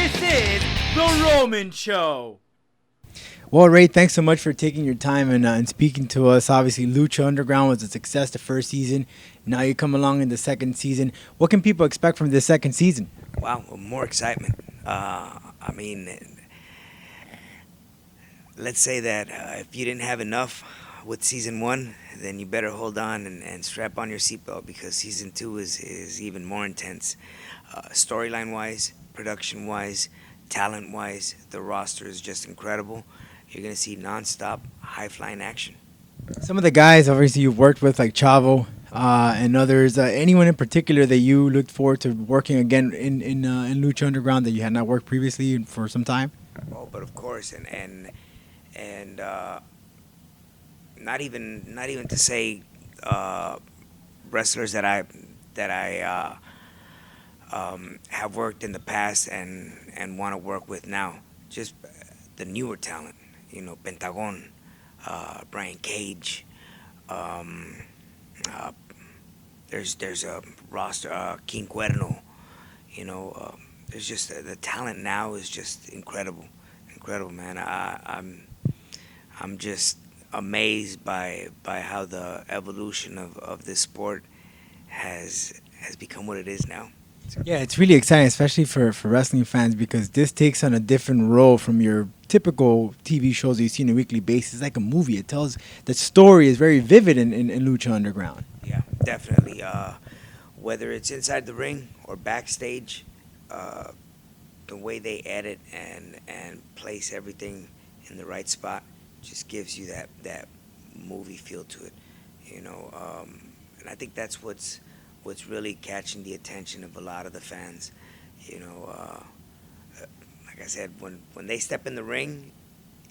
This is The Roman Show. Well, Ray, thanks so much for taking your time and speaking to us. Obviously, Lucha Underground was a success the first season. Now you come along in the second season. What can people expect from the second season? Wow, more excitement. I mean, let's say that if you didn't have enough with season one, then you better hold on and strap on your seatbelt because season two is even more intense. Storyline wise, production wise, talent wise, the roster is just incredible. You're going to see non-stop, high-flying action. Some of the guys, obviously, you've worked with, like Chavo and others. Anyone in particular that you looked forward to working again in Lucha Underground that you had not worked previously for some time? Oh, but of course, and not even to say wrestlers that I have worked in the past and want to work with now. Just the newer talent, Pentagon, Brian Cage. Um, uh, there's a roster, King Cuerno. There's just the talent now is just incredible, man. I'm just amazed by how the evolution of this sport has become what it is now. Yeah, it's really exciting, especially for wrestling fans, because this takes on a different role from your typical TV shows that you see on a weekly basis. It's like a movie. It tells the story is very vivid in Lucha Underground. Yeah, definitely. Whether it's inside the ring or backstage, uh, the way they edit and place everything in the right spot just gives you that movie feel to it. And I think that's what's really catching the attention of a lot of the fans. Like I said, when they step in the ring,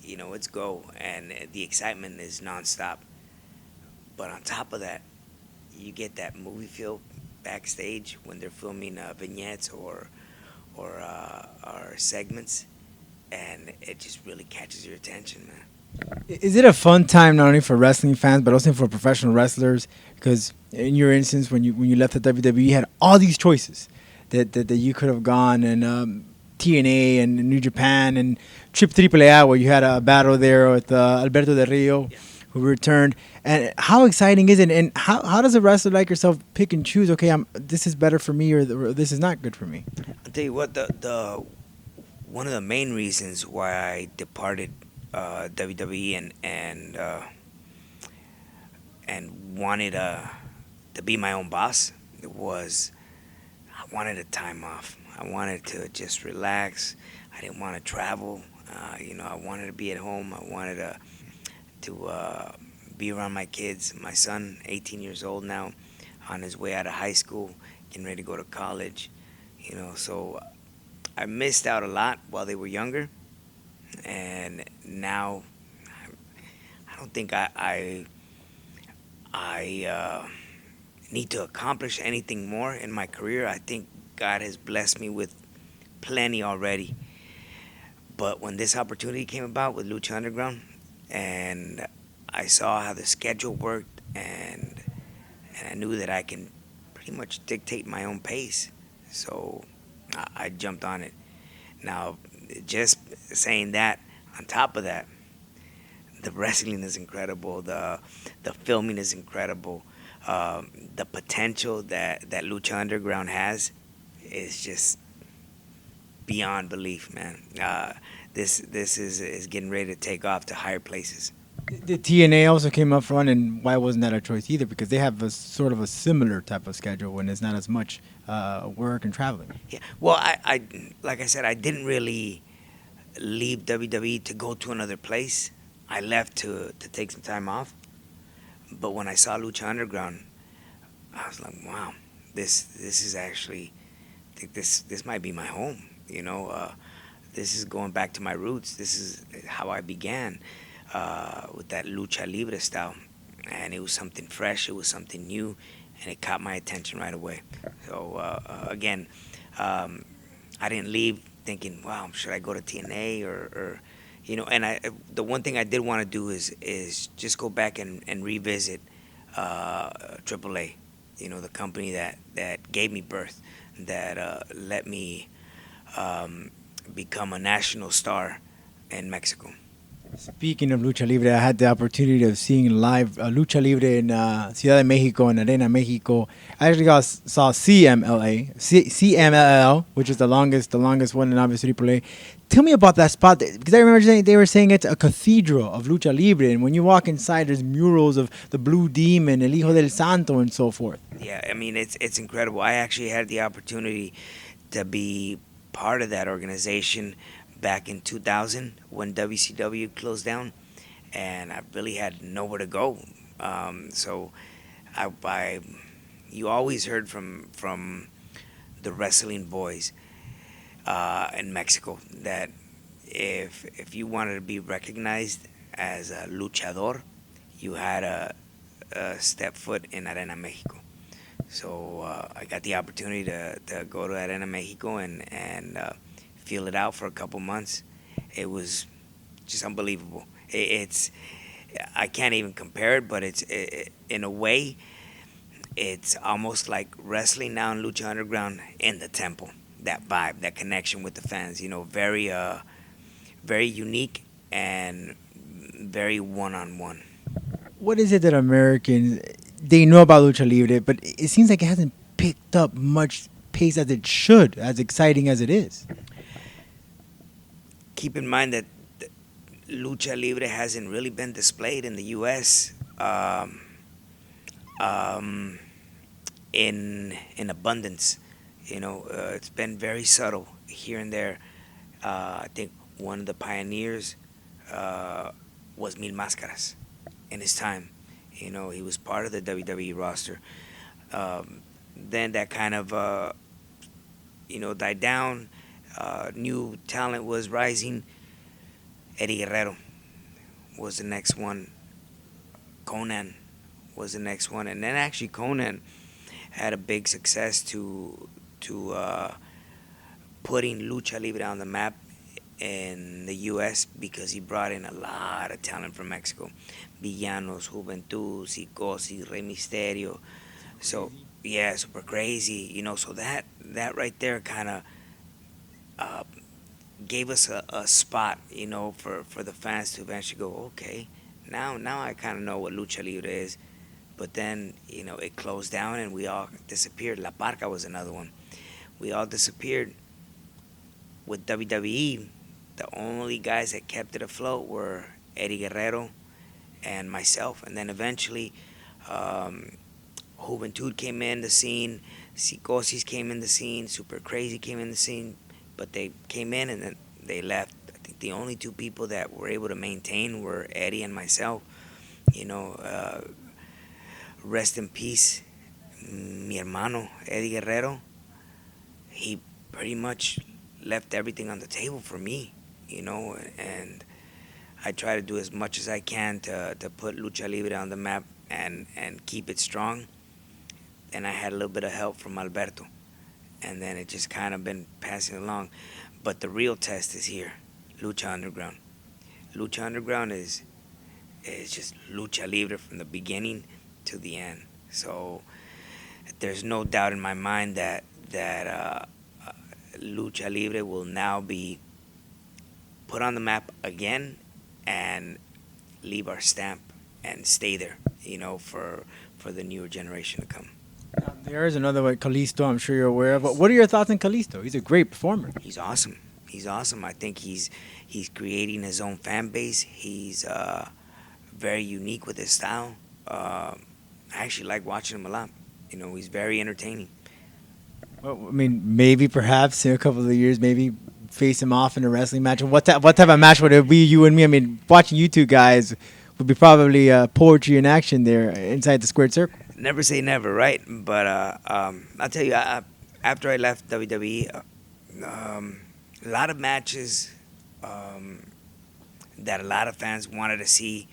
it's go, and the excitement is nonstop. But on top of that, you get that movie feel backstage when they're filming vignettes or segments, and it just really catches your attention, man. Is it a fun time not only for wrestling fans but also for professional wrestlers? Because in your instance, when you left the WWE, you had all these choices that you could have gone and TNA and New Japan and AAA, where you had a battle there with Alberto Del Rio, Yeah. who returned. And how exciting is it? And how does a wrestler like yourself pick and choose? Okay, this is better for me, or this is not good for me. I'll tell you what, the one of the main reasons why I departed WWE and wanted to be my own boss was I wanted a time off. I wanted to just relax. I didn't want to travel. I wanted to be at home. I wanted to be around my kids. My son, 18 years old now, on his way out of high school, getting ready to go to college. So I missed out a lot while they were younger, and now I don't think I need to accomplish anything more in my career. I think God has blessed me with plenty already. But when this opportunity came about with Lucha Underground, and I saw how the schedule worked, and I knew that I can pretty much dictate my own pace, so I jumped on it. Now, just saying that, on top of that, the wrestling is incredible. The filming is incredible. The potential that Lucha Underground has is just beyond belief, man. This is getting ready to take off to higher places. The TNA also came up front, and why wasn't that a choice either? Because they have a sort of a similar type of schedule when it's not as much work and traveling. Yeah. Well, I like I said, I didn't really leave WWE to go to another place. I left to take some time off. But when I saw Lucha Underground, I was like, wow, this is actually, I think this might be my home. This is going back to my roots. This is how I began with that Lucha Libre style. And it was something fresh, it was something new, and it caught my attention right away. So, again, I didn't leave thinking, wow, should I go to TNA or and the one thing I did want to do is just go back and revisit AAA, the company that gave me birth, that let me become a national star in Mexico. Speaking of Lucha Libre, I had the opportunity of seeing live Lucha Libre in Ciudad de Mexico and Arena Mexico. I actually saw CMLL, which is the longest one in obviously AAA. Tell me about that spot, because I remember they were saying it's a cathedral of Lucha Libre, and when you walk inside, there's murals of the Blue Demon, El Hijo del Santo, and so forth. Yeah, I mean it's incredible. I actually had the opportunity to be part of that organization back in 2000 when WCW closed down, and I really had nowhere to go. So I you always heard from the wrestling boys in Mexico that if you wanted to be recognized as a luchador, you had a step foot in Arena Mexico. So I got the opportunity to go to Arena Mexico and feel it out for a couple months. It was just unbelievable. It's I can't even compare it, but in a way, it's almost like wrestling now in Lucha Underground in the temple. That vibe, that connection with the fans, very very unique and very one-on-one. What is it that Americans they know about Lucha Libre, but it seems like it hasn't picked up much pace as it should, as exciting as it is? Keep in mind that Lucha Libre hasn't really been displayed in the U.S. Um, in abundance. It's been very subtle here and there. I think one of the pioneers was Mil Máscaras in his time. He was part of the WWE roster. Then that kind of died down. New talent was rising. Eddie Guerrero was the next one. Conan was the next one, and then actually Conan had a big success to putting Lucha Libre on the map in the U.S. because he brought in a lot of talent from Mexico. Villanos, Juventud, Psicosis, Rey Mysterio. So, yeah, super crazy. So that right there kind of gave us a spot, for the fans to eventually go, okay, now I kind of know what Lucha Libre is. But then, it closed down and we all disappeared. La Parca was another one. We all disappeared. With WWE, the only guys that kept it afloat were Eddie Guerrero and myself. And then eventually, Juventud came in the scene, Psicosis came in the scene, Super Crazy came in the scene, but they came in and then they left. I think the only two people that were able to maintain were Eddie and myself. Rest in peace, mi hermano, Eddie Guerrero. He pretty much left everything on the table for me, and I try to do as much as I can to put Lucha Libre on the map and keep it strong. And I had a little bit of help from Alberto, and then it just kind of been passing along. But the real test is here, Lucha Underground. Lucha Underground is just Lucha Libre from the beginning to the end. So there's no doubt in my mind that Lucha Libre will now be put on the map again and leave our stamp and stay there, for the newer generation to come. There is another one, Kalisto, I'm sure you're aware of. But what are your thoughts on Kalisto? He's a great performer. He's awesome. I think he's creating his own fan base. He's very unique with his style. I actually like watching him a lot. He's very entertaining. Well, I mean, maybe perhaps in a couple of years, maybe face him off in a wrestling match. What type of match would it be, you and me? I mean, watching you two guys would be probably poetry in action there inside the squared circle. Never say never, right? But I'll tell you, after I left WWE, a lot of matches that a lot of fans wanted to see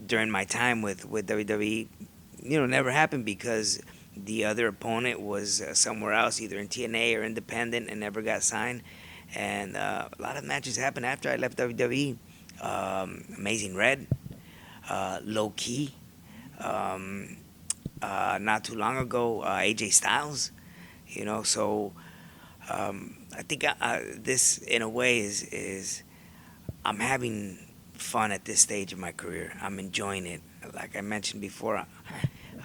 during my time with WWE, never happened because the other opponent was somewhere else, either in TNA or independent, and never got signed. And a lot of matches happened after I left WWE. Amazing Red, Low Key. Not too long ago, AJ Styles. So I think this, in a way, is I'm having fun at this stage of my career. I'm enjoying it. Like I mentioned before,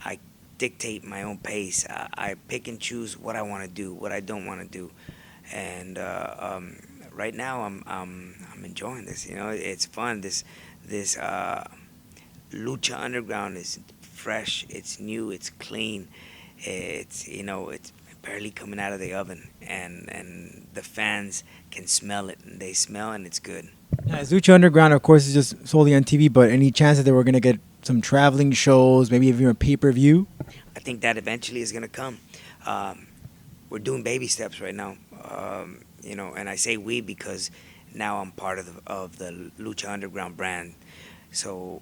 I dictate my own pace. I pick and choose what I want to do, what I don't want to do, and right now I'm enjoying this. You know, it's fun. This Lucha Underground is fresh. It's new. It's clean. It's barely coming out of the oven, and the fans can smell it, and they smell, and it's good. As Lucha Underground, of course, is just solely on TV, but any chance that they were going to get some traveling shows, maybe even a pay-per-view? I think that eventually is going to come. We're doing baby steps right now, and I say we because now I'm part of the Lucha Underground brand. So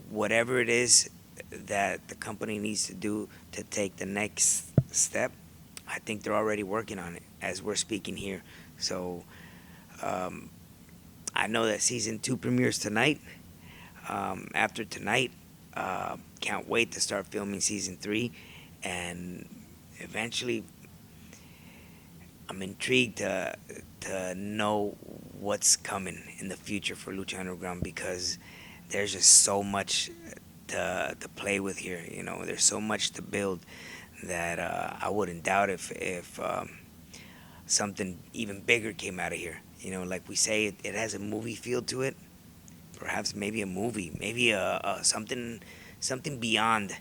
whatever it is that the company needs to do to take the next step, I think they're already working on it as we're speaking here. So I know that season 2 premieres tonight. After tonight, can't wait to start filming season 3, and eventually I'm intrigued to know what's coming in the future for Lucha Underground, because there's just so much to play with here. You know, there's so much to build that I wouldn't doubt if something even bigger came out of here. You know, like we say, it has a movie feel to it. Perhaps maybe a movie, maybe something beyond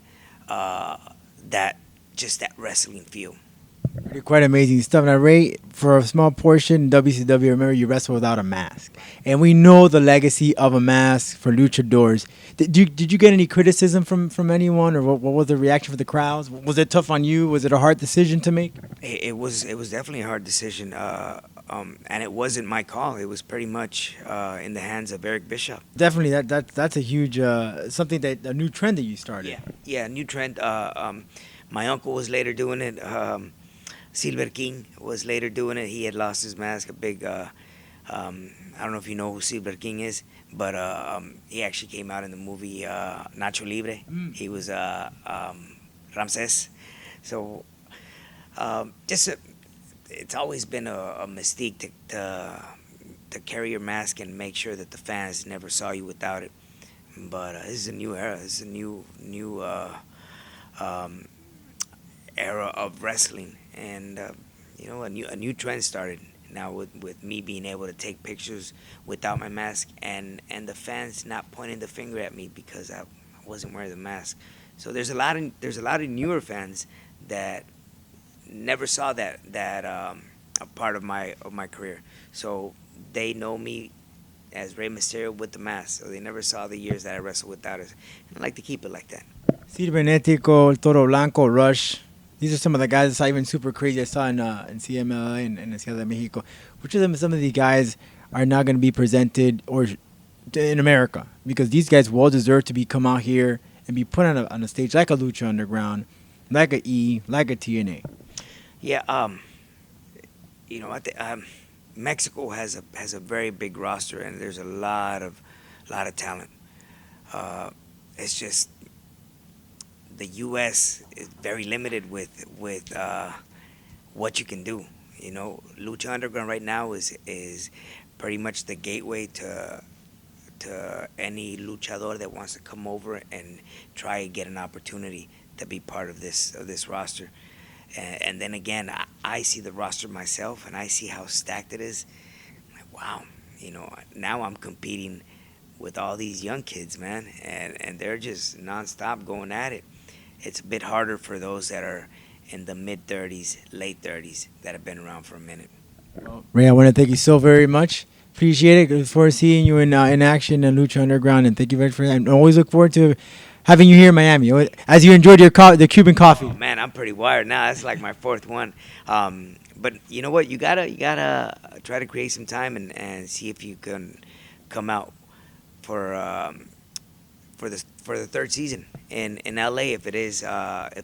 that wrestling feel. Quite amazing stuff. Now, Ray, for a small portion, WCW, remember you wrestle without a mask. And we know the legacy of a mask for luchadors. Did you get any criticism from anyone, or what was the reaction for the crowds? Was it tough on you? Was it a hard decision to make? It was definitely a hard decision, and it wasn't my call. It was pretty much in the hands of Eric Bischoff. Definitely, that's a huge something, that a new trend that you started. Yeah, new trend. My uncle was later doing it. Silver King was later doing it. He had lost his mask. A big, I don't know if you know who Silver King is, but he actually came out in the movie Nacho Libre. He was Ramses. So it's always been a mystique to carry your mask and make sure that the fans never saw you without it. But this is a new era. This is a new era of wrestling, and a new trend started now with me being able to take pictures without my mask, and the fans not pointing the finger at me because I wasn't wearing the mask. So there's a lot of newer fans that never saw that a part of my career. So they know me as Rey Mysterio with the mask. So they never saw the years that I wrestled without it. And I like to keep it like that. Cibernetico, El Toro Blanco, Rush. These are some of the guys I saw, even super crazy. I saw in CMLA and in Ciudad de Mexico. Which of them, some of these guys are not going to be presented in America? Because these guys well deserve to come out here and be put on a stage like a Lucha Underground, like a E, like a TNA. Yeah, Mexico has a very big roster, and there's a lot of talent. It's just the U.S. is very limited with what you can do. You know, Lucha Underground right now is pretty much the gateway to any luchador that wants to come over and try and get an opportunity to be part of this roster. And then again, I see the roster myself, and I see how stacked it is. I'm like, wow, now I'm competing with all these young kids, man, and they're just nonstop going at it. It's a bit harder for those that are in the mid-30s, late 30s, that have been around for a minute. Ray, I want to thank you so very much. Appreciate it. Look forward to seeing you in action in Lucha Underground, and thank you very much for that. And always look forward to having you here in Miami, as you enjoyed the Cuban coffee. Oh, man, I'm pretty wired now. That's like my fourth one. But you know what? You gotta try to create some time and see if you can come out for the third season in LA, if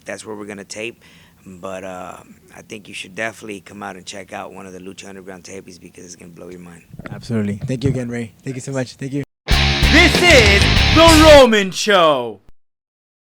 that's where we're gonna tape. But I think you should definitely come out and check out one of the Lucha Underground tapings, because it's gonna blow your mind. Absolutely. Thank you again, Ray. Thank you so much. Thank you. This is The Roman Show.